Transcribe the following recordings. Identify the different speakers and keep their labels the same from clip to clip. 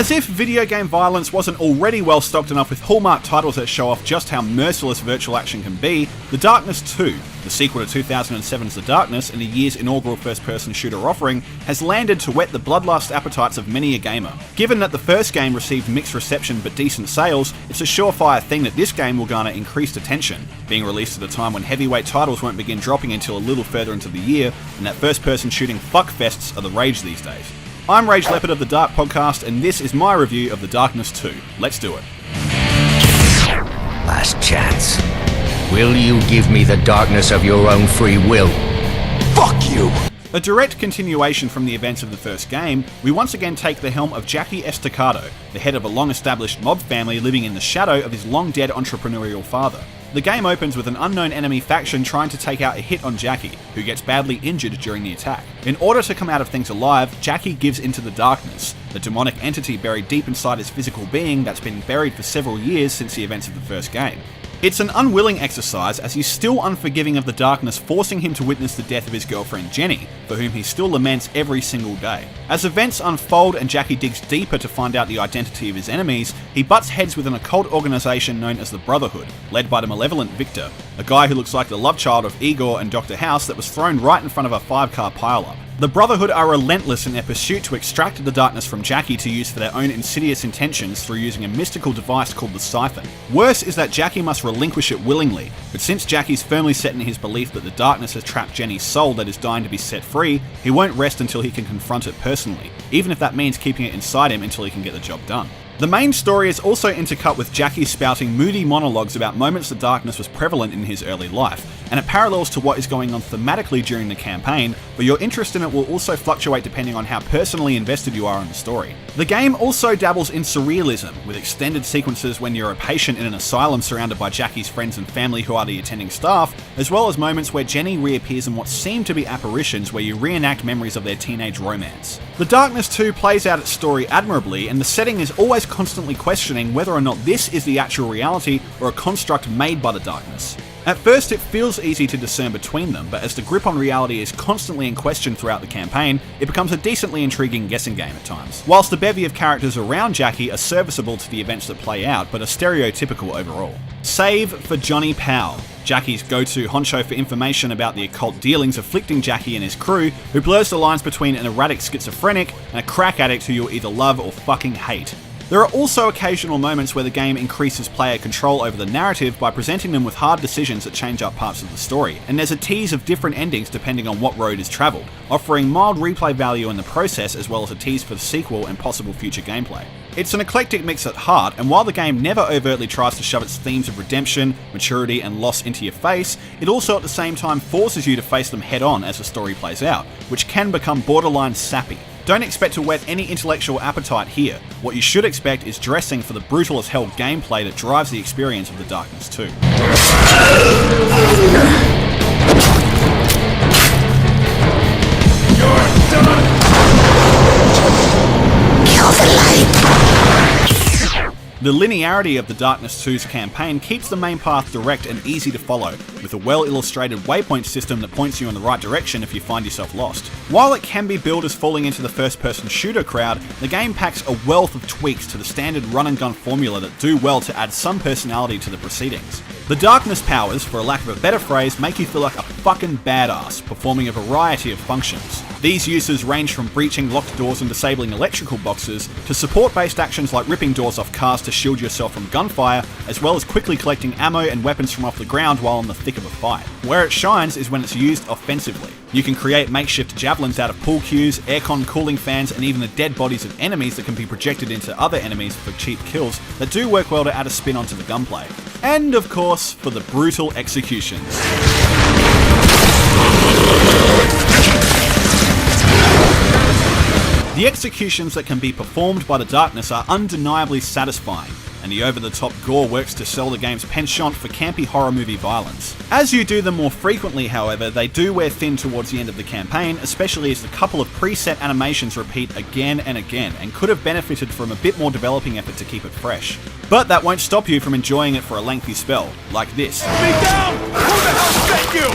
Speaker 1: As if video game violence wasn't already well stocked enough with Hallmark titles that show off just how merciless virtual action can be, The Darkness 2, the sequel to 2007's The Darkness and the year's inaugural first-person shooter offering, has landed to whet the bloodlust appetites of many a gamer. Given that the first game received mixed reception but decent sales, it's a surefire thing that this game will garner increased attention, being released at a time when heavyweight titles won't begin dropping until a little further into the year, and that first-person shooting fuckfests are the rage these days. I'm RageLeppard of the Dark Podcast, and this is my review of The Darkness 2. Let's do it.
Speaker 2: Last chance. Will you give me the darkness of your own free will? Fuck you!
Speaker 1: A direct continuation from the events of the first game, we once again take the helm of Jackie Estacado, the head of a long-established mob family living in the shadow of his long-dead entrepreneurial father. The game opens with an unknown enemy faction trying to take out a hit on Jackie, who gets badly injured during the attack. In order to come out of things alive, Jackie gives into the darkness, the demonic entity buried deep inside his physical being that's been buried for several years since the events of the first game. It's an unwilling exercise as he's still unforgiving of the darkness, forcing him to witness the death of his girlfriend Jenny, for whom he still laments every single day. As events unfold and Jackie digs deeper to find out the identity of his enemies, he butts heads with an occult organisation known as the Brotherhood, led by the malevolent Victor, a guy who looks like the love child of Igor and Dr. House that was thrown right in front of a 5-car pileup. The Brotherhood are relentless in their pursuit to extract the darkness from Jackie to use for their own insidious intentions through using a mystical device called the Siphon. Worse is that Jackie must relinquish it willingly, but since Jackie's firmly set in his belief that the darkness has trapped Jenny's soul that is dying to be set free, he won't rest until he can confront it personally, even if that means keeping it inside him until he can get the job done. The main story is also intercut with Jackie spouting moody monologues about moments the darkness was prevalent in his early life, and it parallels to what is going on thematically during the campaign, but your interest in it will also fluctuate depending on how personally invested you are in the story. The game also dabbles in surrealism, with extended sequences when you're a patient in an asylum surrounded by Jackie's friends and family who are the attending staff, as well as moments where Jenny reappears in what seem to be apparitions where you reenact memories of their teenage romance. The Darkness 2 plays out its story admirably, and the setting is always constantly questioning whether or not this is the actual reality or a construct made by the darkness. At first it feels easy to discern between them, but as the grip on reality is constantly in question throughout the campaign, it becomes a decently intriguing guessing game at times. Whilst the bevy of characters around Jackie are serviceable to the events that play out, but are stereotypical overall. Save for Johnny Powell, Jackie's go-to honcho for information about the occult dealings afflicting Jackie and his crew, who blurs the lines between an erratic schizophrenic and a crack addict who you'll either love or fucking hate. There are also occasional moments where the game increases player control over the narrative by presenting them with hard decisions that change up parts of the story, and there's a tease of different endings depending on what road is travelled, offering mild replay value in the process as well as a tease for the sequel and possible future gameplay. It's an eclectic mix at heart, and while the game never overtly tries to shove its themes of redemption, maturity and loss into your face, it also at the same time forces you to face them head on as the story plays out, which can become borderline sappy. Don't expect to whet any intellectual appetite here. What you should expect is dressing for the brutal as hell gameplay that drives the experience of The Darkness 2.
Speaker 2: You're done! Kill the light!
Speaker 1: The linearity of The Darkness 2's campaign keeps the main path direct and easy to follow, with a well-illustrated waypoint system that points you in the right direction if you find yourself lost. While it can be billed as falling into the first-person shooter crowd, the game packs a wealth of tweaks to the standard run-and-gun formula that do well to add some personality to the proceedings. The darkness powers, for a lack of a better phrase, make you feel like a fucking badass, performing a variety of functions. These uses range from breaching locked doors and disabling electrical boxes, to support-based actions like ripping doors off cars to shield yourself from gunfire, as well as quickly collecting ammo and weapons from off the ground while in the thick of a fight. Where it shines is when it's used offensively. You can create makeshift javelins out of pool cues, aircon cooling fans, and even the dead bodies of enemies that can be projected into other enemies for cheap kills that do work well to add a spin onto the gunplay. And of course, for the brutal executions. The executions that can be performed by the darkness are undeniably satisfying, and the over-the-top gore works to sell the game's penchant for campy horror movie violence. As you do them more frequently, however, they do wear thin towards the end of the campaign, especially as the couple of preset animations repeat again and again, and could have benefited from a bit more developing effort to keep it fresh. But that won't stop you from enjoying it for a lengthy spell, like this.
Speaker 3: Be down! Who the hell sent you?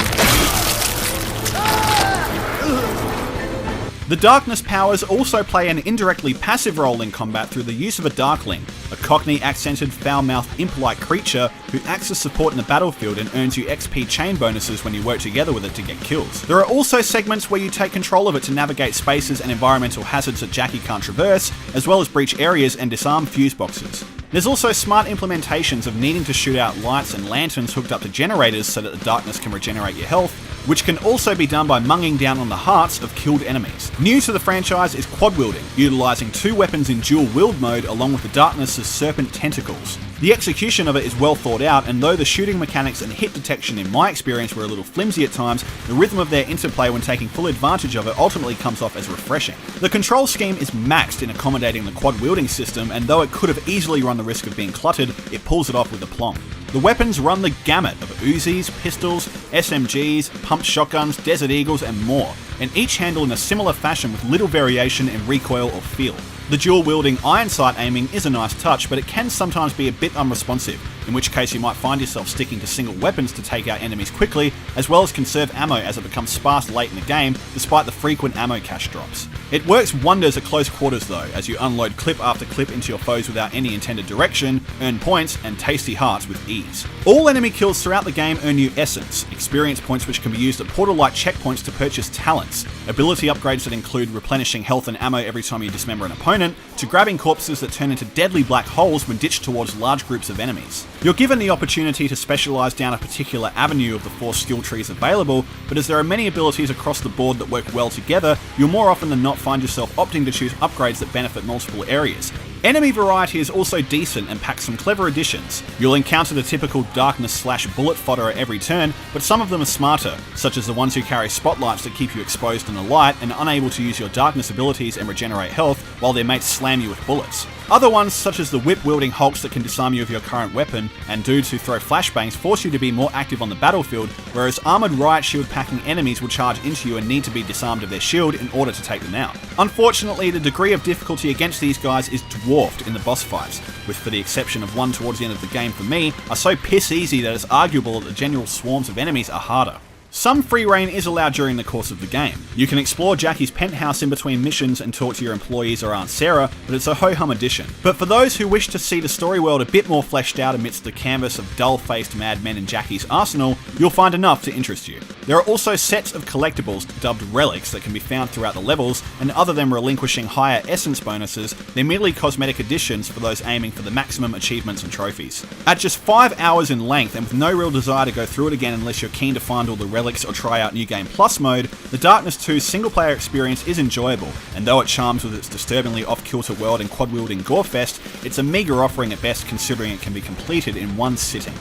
Speaker 1: The Darkness powers also play an indirectly passive role in combat through the use of a Darkling, a Cockney-accented, foul-mouthed imp-like creature who acts as support in the battlefield and earns you XP chain bonuses when you work together with it to get kills. There are also segments where you take control of it to navigate spaces and environmental hazards that Jackie can't traverse, as well as breach areas and disarm fuse boxes. There's also smart implementations of needing to shoot out lights and lanterns hooked up to generators so that the Darkness can regenerate your health, which can also be done by munging down on the hearts of killed enemies. New to the franchise is quad wielding, utilising 2 weapons in dual wield mode along with the Darkness's serpent tentacles. The execution of it is well thought out, and though the shooting mechanics and hit detection in my experience were a little flimsy at times, the rhythm of their interplay when taking full advantage of it ultimately comes off as refreshing. The control scheme is maxed in accommodating the quad wielding system, and though it could have easily run the risk of being cluttered, it pulls it off with aplomb. The weapons run the gamut of Uzis, pistols, SMGs, pumped shotguns, Desert Eagles and more, and each handle in a similar fashion with little variation in recoil or feel. The dual-wielding iron sight aiming is a nice touch, but it can sometimes be a bit unresponsive, in which case you might find yourself sticking to single weapons to take out enemies quickly, as well as conserve ammo as it becomes sparse late in the game, despite the frequent ammo cache drops. It works wonders at close quarters though, as you unload clip after clip into your foes without any intended direction, earn points, and tasty hearts with ease. All enemy kills throughout the game earn you essence, experience points which can be used at portal-like checkpoints to purchase talents, ability upgrades that include replenishing health and ammo every time you dismember an opponent, to grabbing corpses that turn into deadly black holes when ditched towards large groups of enemies. You're given the opportunity to specialise down a particular avenue of the 4 skill trees available, but as there are many abilities across the board that work well together, you'll more often than not find yourself opting to choose upgrades that benefit multiple areas. Enemy variety is also decent and packs some clever additions. You'll encounter the typical darkness/bullet fodder at every turn, but some of them are smarter, such as the ones who carry spotlights that keep you exposed in the light and unable to use your darkness abilities and regenerate health while their mates slam you with bullets. Other ones, such as the whip-wielding hulks that can disarm you of your current weapon, and dudes who throw flashbangs force you to be more active on the battlefield, whereas armoured riot shield-packing enemies will charge into you and need to be disarmed of their shield in order to take them out. Unfortunately, the degree of difficulty against these guys is dwarfed in the boss fights, with for the exception of one towards the end of the game for me, are so piss easy that it's arguable that the general swarms of enemies are harder. Some free reign is allowed during the course of the game. You can explore Jackie's penthouse in between missions and talk to your employees or Aunt Sarah, but it's a ho-hum addition. But for those who wish to see the story world a bit more fleshed out amidst the canvas of dull-faced madmen in Jackie's arsenal, you'll find enough to interest you. There are also sets of collectibles dubbed relics that can be found throughout the levels, and other than relinquishing higher essence bonuses, they're merely cosmetic additions for those aiming for the maximum achievements and trophies. At just 5 hours in length and with no real desire to go through it again unless you're keen to find all the relics or try out New Game Plus mode, the Darkness 2 single-player experience is enjoyable, and though it charms with its disturbingly off-kilter world and quad-wielding gorefest, it's a meagre offering at best considering it can be completed in one sitting.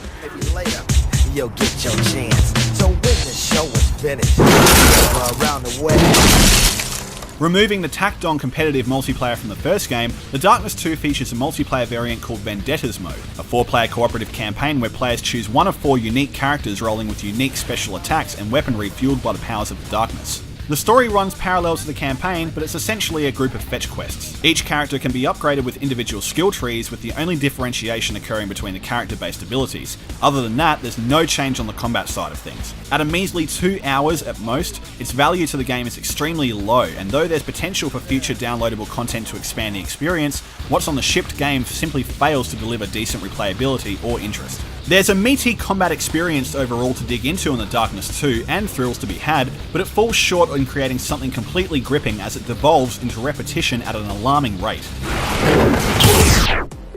Speaker 3: Later, you'll get your chance. So when the show is finished, around the way.
Speaker 1: Removing the tacked-on competitive multiplayer from the first game, The Darkness 2 features a multiplayer variant called Vendettas mode, a 4-player cooperative campaign where players choose one of 4 unique characters rolling with unique special attacks and weaponry fueled by the powers of the Darkness. The story runs parallel to the campaign, but it's essentially a group of fetch quests. Each character can be upgraded with individual skill trees, with the only differentiation occurring between the character-based abilities. Other than that, there's no change on the combat side of things. At a measly 2 hours at most, its value to the game is extremely low, and though there's potential for future downloadable content to expand the experience, what's on the shipped game simply fails to deliver decent replayability or interest. There's a meaty combat experience overall to dig into in The Darkness 2, and thrills to be had, but it falls short in creating something completely gripping as it devolves into repetition at an alarming rate.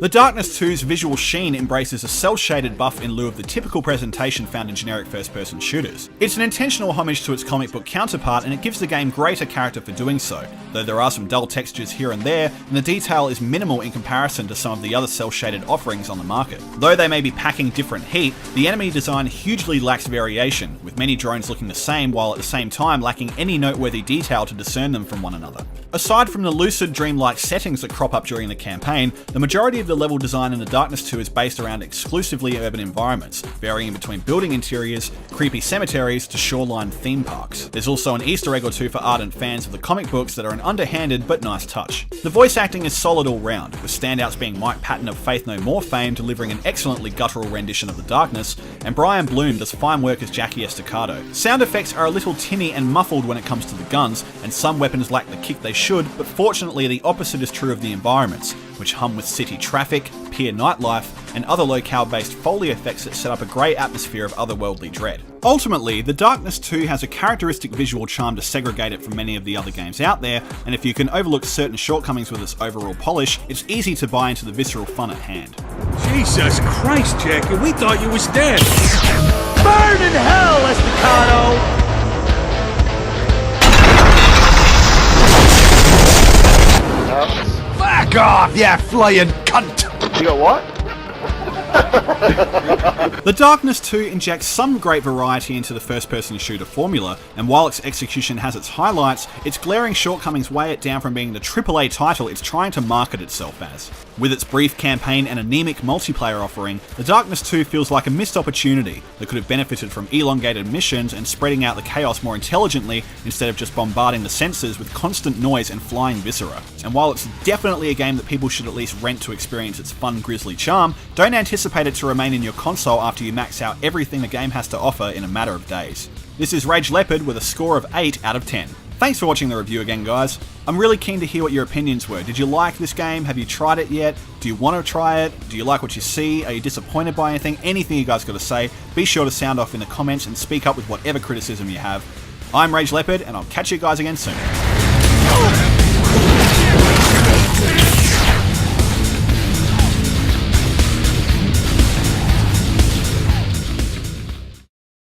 Speaker 1: The Darkness 2's visual sheen embraces a cel-shaded buff in lieu of the typical presentation found in generic first-person shooters. It's an intentional homage to its comic book counterpart, and it gives the game greater character for doing so, though there are some dull textures here and there, and the detail is minimal in comparison to some of the other cel-shaded offerings on the market. Though they may be packing different heat, the enemy design hugely lacks variation, with many drones looking the same while at the same time lacking any noteworthy detail to discern them from one another. Aside from the lucid, dreamlike settings that crop up during the campaign, the majority of the level design in The Darkness 2 is based around exclusively urban environments, varying between building interiors, creepy cemeteries, to shoreline theme parks. There's also an Easter egg or two for ardent fans of the comic books that are an underhanded but nice touch. The voice acting is solid all round, with standouts being Mike Patton of Faith No More fame delivering an excellently guttural rendition of The Darkness, and Brian Bloom does fine work as Jackie Estacado. Sound effects are a little tinny and muffled when it comes to the guns, and some weapons lack the kick they should, but fortunately the opposite is true of the environments, which hum with city traffic, pier nightlife, and other locale-based Foley effects that set up a great atmosphere of otherworldly dread. Ultimately, The Darkness 2 has a characteristic visual charm to segregate it from many of the other games out there, and if you can overlook certain shortcomings with its overall polish, it's easy to buy into the visceral fun at hand.
Speaker 4: Jesus Christ, Jackie, we thought you was dead.
Speaker 3: Burn in hell, Estacado!
Speaker 2: Back off, you flying cunt!
Speaker 5: You got what?
Speaker 1: The Darkness 2 injects some great variety into the first-person shooter formula, and while its execution has its highlights, its glaring shortcomings weigh it down from being the AAA title it's trying to market itself as. With its brief campaign and anemic multiplayer offering, The Darkness 2 feels like a missed opportunity that could have benefited from elongated missions and spreading out the chaos more intelligently instead of just bombarding the senses with constant noise and flying viscera. And while it's definitely a game that people should at least rent to experience its fun, grisly charm, don't anticipate it to remain in your console after you max out everything the game has to offer in a matter of days. This is RageLeppard with a score of 8 out of 10. Thanks for watching the review again, guys. I'm really keen to hear what your opinions were. Did you like this game? Have you tried it yet? Do you want to try it? Do you like what you see? Are you disappointed by anything? Anything you guys got to say, be sure to sound off in the comments and speak up with whatever criticism you have. I'm RageLeppard, and I'll catch you guys again soon.